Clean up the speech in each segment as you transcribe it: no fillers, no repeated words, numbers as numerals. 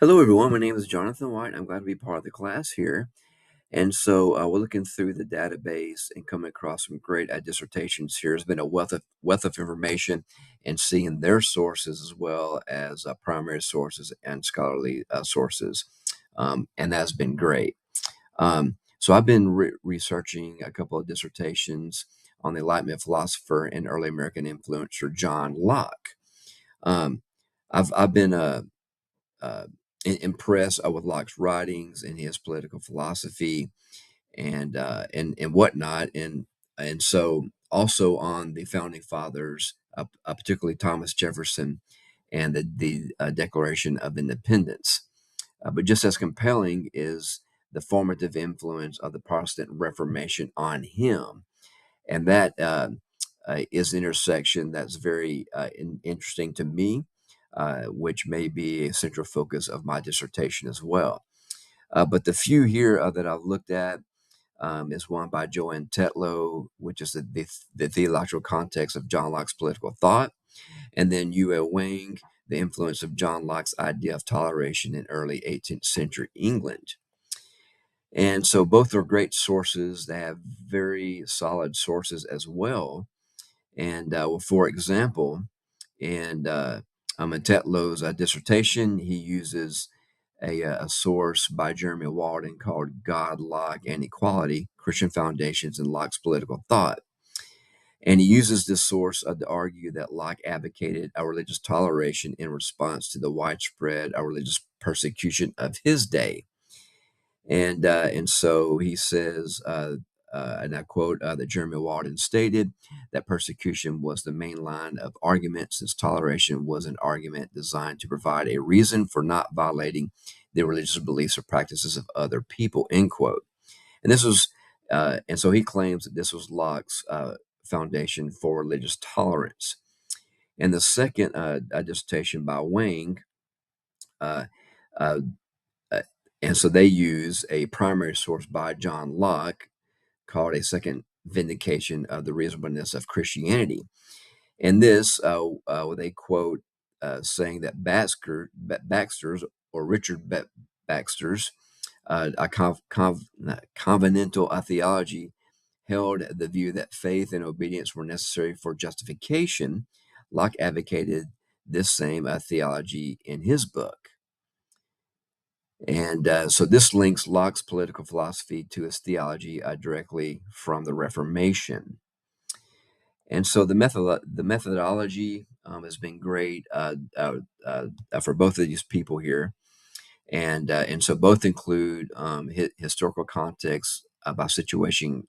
Hello, everyone. My name is Jonathan White. I'm glad to be part of the class here. And so we're looking through the database and coming across some great dissertations here. There's been a wealth of information and seeing their sources as well as primary sources and scholarly sources. And that's been great. So I've been researching a couple of dissertations on the Enlightenment philosopher and early American influencer John Locke. Um, I've been uh, impressed with Locke's writings and his political philosophy and whatnot, and so also on the founding fathers, particularly Thomas Jefferson and the Declaration of Independence. But just as compelling is the formative influence of the Protestant Reformation on him, and that is an intersection that's very interesting to me, which may be a central focus of my dissertation as well. But the few here that I've looked at is one by Joanne Tetlow, which is the theological context of John Locke's political thought, and then Yue Wang, the influence of John Locke's idea of toleration in early 18th century England. And so both are great sources. They have very solid sources as well. And well, for example, in Tetlow's dissertation, he uses a source by Jeremy Walden called God, Locke, and Equality, Christian Foundations in Locke's Political Thought. And he uses this source to argue that Locke advocated a religious toleration in response to the widespread religious persecution of his day. And so he says, and I quote, that Jeremy Walden stated that persecution was the main line of argument, since toleration was an argument designed to provide a reason for not violating the religious beliefs or practices of other people, end quote. And this was, and so he claims that this was Locke's foundation for religious tolerance. And the second dissertation by Wang, uh, uh, uh, and so they use a primary source by John Locke called A Second Vindication of the Reasonableness of Christianity. And this, they quote saying that Baxter's or Richard Baxter's a covenantal theology held the view that faith and obedience were necessary for justification. Locke advocated this same theology in his book. And so this links Locke's political philosophy to his theology directly from the Reformation. And so the methodology has been great for both of these people here. And so both include historical context by situating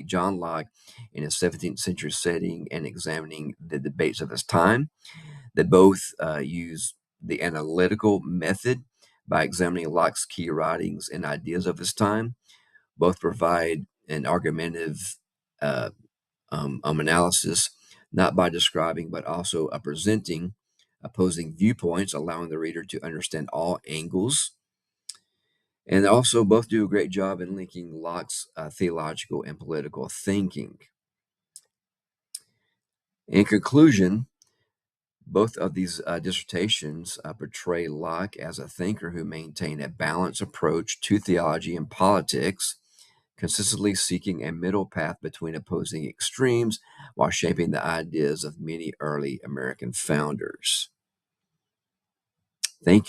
John Locke in a 17th century setting and examining the debates of his time. They both use the analytical method by examining Locke's key writings and ideas of his time. Both provide an argumentative analysis, not by describing, but also presenting opposing viewpoints, allowing the reader to understand all angles. And also, both do a great job in linking Locke's theological and political thinking. In conclusion, both of these dissertations portray Locke as a thinker who maintained a balanced approach to theology and politics, consistently seeking a middle path between opposing extremes while shaping the ideas of many early American founders. Thank you.